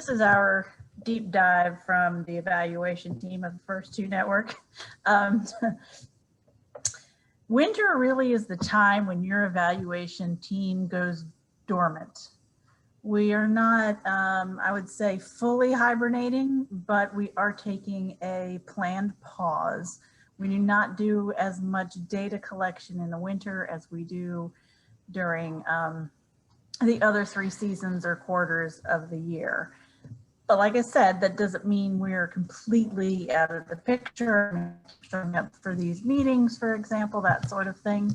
This is our deep dive from the evaluation team of the First Two Network. Winter really is the time when your evaluation team goes dormant. We are not, I would say, fully hibernating, but we are taking a planned pause. We do not do as much data collection in the winter as we do during the other 3 seasons or quarters of the year. But like I said, that doesn't mean we're completely out of the picture, showing up for these meetings, for example, that sort of thing.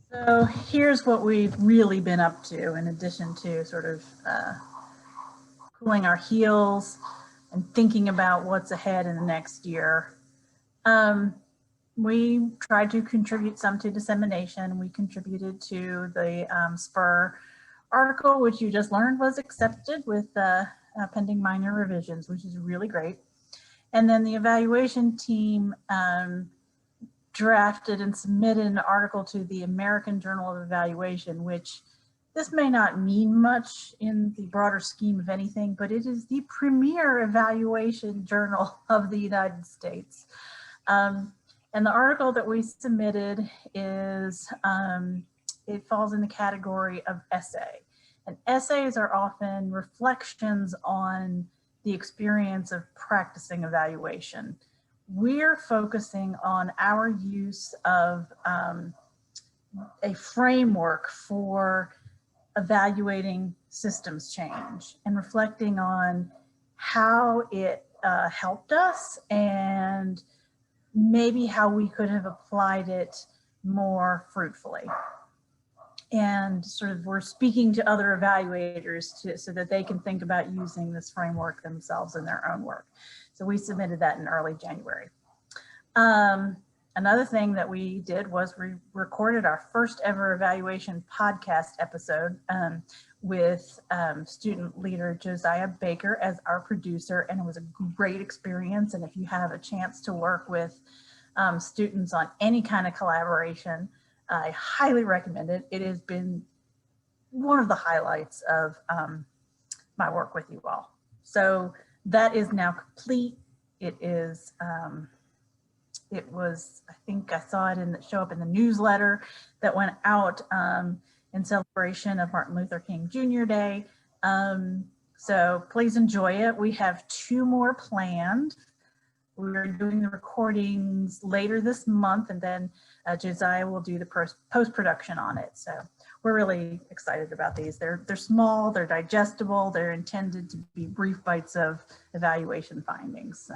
So here's what we've really been up to, in addition to sort of cooling our heels and thinking about what's ahead in the next year. We tried to contribute some to dissemination. We contributed to the SPUR article, which you just learned was accepted with pending minor revisions, which is really great. And then the evaluation team drafted and submitted an article to the American Journal of Evaluation, which this may not mean much in the broader scheme of anything, but it is the premier evaluation journal of the United States. And the article that we submitted is, it falls in the category of essay. And essays are often reflections on the experience of practicing evaluation. We're focusing on our use of a framework for evaluating systems change and reflecting on how it helped us and maybe how we could have applied it more fruitfully. And sort of we're speaking to other evaluators so that they can think about using this framework themselves in their own work. So we submitted that in early January. Another thing that we did was we recorded our first ever evaluation podcast episode with student leader Josiah Baker as our producer, and it was a great experience. And if you have a chance to work with students on any kind of collaboration, I highly recommend it. It has been one of the highlights of my work with you all. So that is now complete. It is, it was, I think I saw it show up in the newsletter that went out in celebration of Martin Luther King Jr. Day. So please enjoy it. We have 2 more planned. We're doing the recordings later this month, and then Josiah will do the post-production on it. So we're really excited about these. They're small, they're digestible, they're intended to be brief bites of evaluation findings.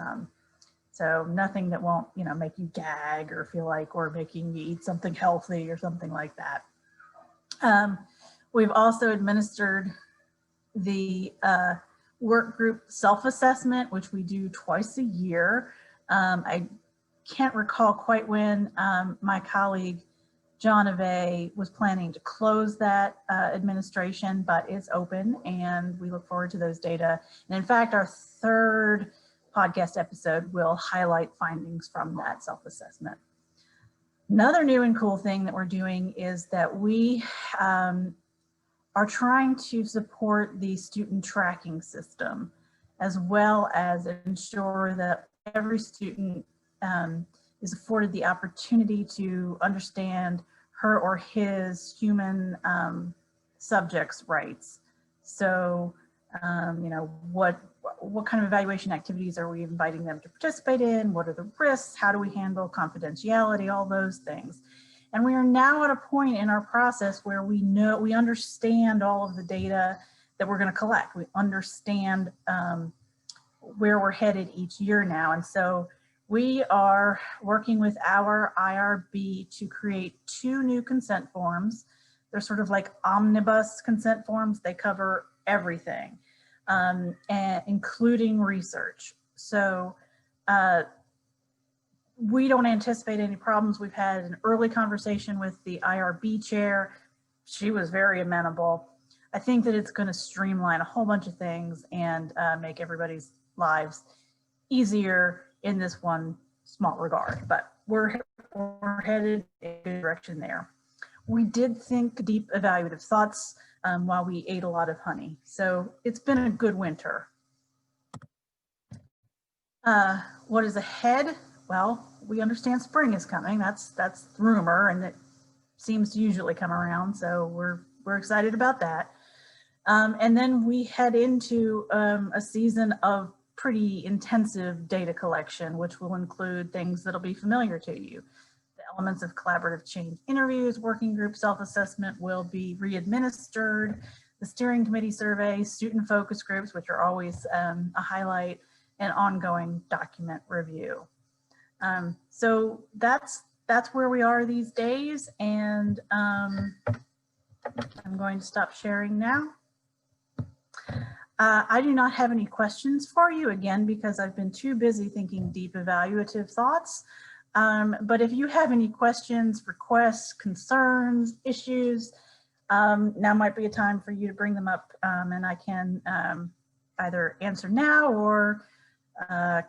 So nothing that won't, make you gag or feel like we're making you eat something healthy or something like that. We've also administered the work group self-assessment, which we do twice a year. I can't recall quite when my colleague John Ave was planning to close that administration, but it's open and we look forward to those data. And in fact, our 3rd podcast episode will highlight findings from that self-assessment. Another new and cool thing that we're doing is that we are trying to support the student tracking system, as well as ensure that every student is afforded the opportunity to understand her or his human subjects' rights. So, what kind of evaluation activities are we inviting them to participate in? What are the risks? How do we handle confidentiality? All those things. And we are now at a point in our process where we understand all of the data that we're going to collect. We understand where we're headed each year now. And so we are working with our IRB to create 2 new consent forms. They're sort of like omnibus consent forms. They cover everything, and including research. So we don't anticipate any problems. We've had an early conversation with the IRB chair. She was very amenable. I think that it's going to streamline a whole bunch of things and make everybody's lives easier in this one small regard, but we're headed in a good direction there. we did think deep evaluative thoughts while we ate a lot of honey. So it's been a good winter. What is ahead? Well, we understand spring is coming. That's rumor, and it seems to usually come around. So we're excited about that. And then we head into a season of pretty intensive data collection, which will include things that'll be familiar to you. The elements of collaborative change interviews, working group self-assessment will be re-administered, the steering committee survey, student focus groups, which are always a highlight, and ongoing document review. So that's where we are these days, and I'm going to stop sharing now. I do not have any questions for you, again, because I've been too busy thinking deep evaluative thoughts. But if you have any questions, requests, concerns, issues, now might be a time for you to bring them up, and I can either answer now or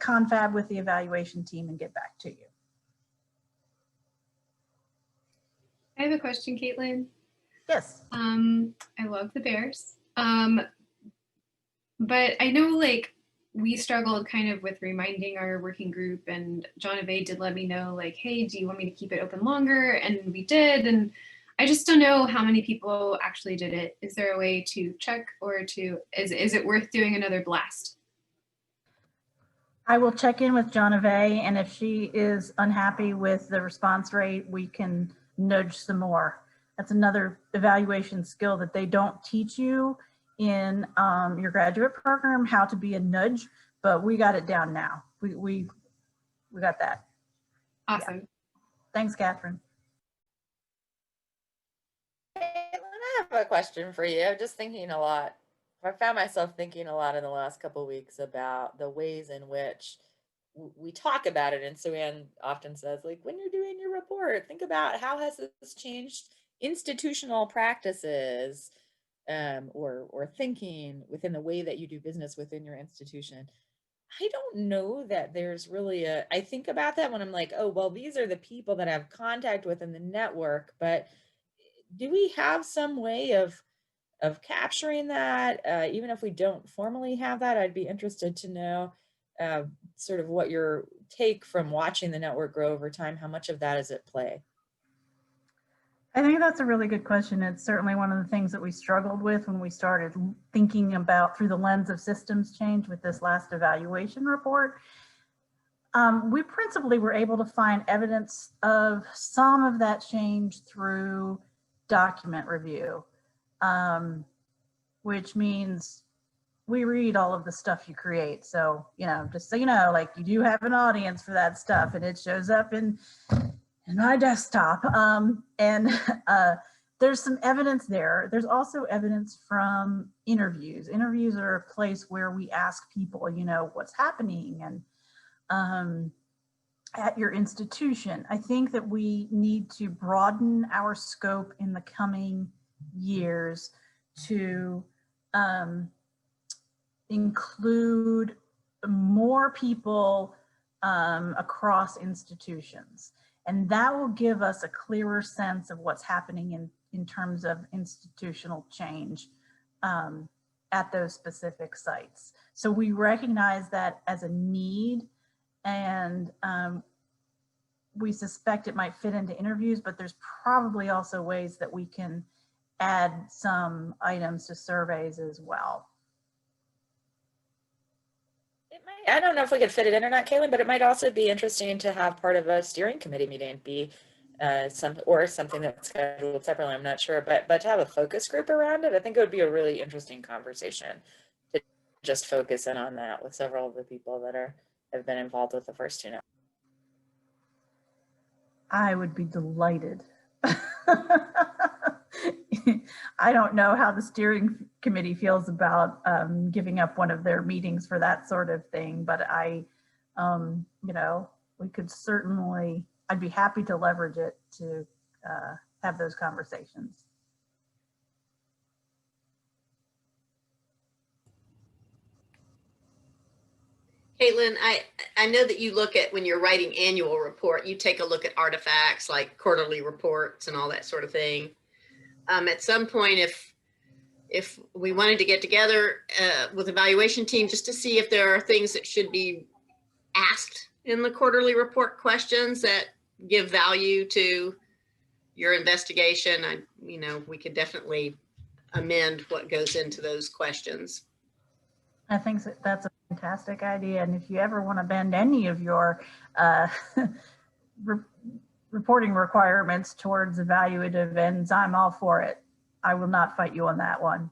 confab with the evaluation team and get back to you. I have a question, Caitlin. Yes. I love the Bears. But I know, like, we struggled kind of with reminding our working group, and Jonavay did let me know, like, hey, do you want me to keep it open longer? And we did, and I just don't know how many people actually did it. Is there a way to check, or is it worth doing another blast? I will check in with Jonavay, and if she is unhappy with the response rate, we can nudge some more. That's another evaluation skill that they don't teach you in your graduate program, how to be a nudge, but we got it down now. We got that. Awesome. Yeah. Thanks, Catherine. Caitlin, I have a question for you. I'm just thinking a lot. I found myself thinking a lot in the last couple of weeks about the ways in which we talk about it. And Suanne often says, like, when you're doing your report, think about how has this changed institutional practices or thinking within the way that you do business within your institution. I don't know that there's really I think about that when I'm like, oh, well, these are the people that I have contact with in the network, but do we have some way of capturing that? Even if we don't formally have that, I'd be interested to know sort of what your take from watching the network grow over time, how much of that is at play? I think that's a really good question. It's certainly one of the things that we struggled with when we started thinking about through the lens of systems change with this last evaluation report. We principally were able to find evidence of some of that change through document review, which means we read all of the stuff you create. So, you know, just so you know, like, you do have an audience for that stuff, and it shows up in my desktop. There's some evidence there. There's also evidence from interviews. Interviews are a place where we ask people, you know, what's happening and at your institution. I think that we need to broaden our scope in the coming years to include more people across institutions. And that will give us a clearer sense of what's happening in terms of institutional change at those specific sites. So we recognize that as a need, and we suspect it might fit into interviews, but there's probably also ways that we can add some items to surveys as well. It might, I don't know if we could fit it in or not, Caitlin, but it might also be interesting to have part of a steering committee meeting be something that's scheduled separately. I'm not sure, but to have a focus group around it, I think it would be a really interesting conversation to just focus in on that with several of the people that have been involved with the first two now. I would be delighted. I don't know how the steering committee feels about giving up one of their meetings for that sort of thing, but you know, we could certainly, I'd be happy to leverage it to have those conversations. Caitlin, I know that you look at, when you're writing annual report, you take a look at artifacts like quarterly reports and all that sort of thing. At some point, if we wanted to get together with evaluation team just to see if there are things that should be asked in the quarterly report questions that give value to your investigation, we could definitely amend what goes into those questions. I think that's a fantastic idea. And if you ever want to bend any of your reporting requirements towards evaluative ends, I'm all for it. I will not fight you on that one.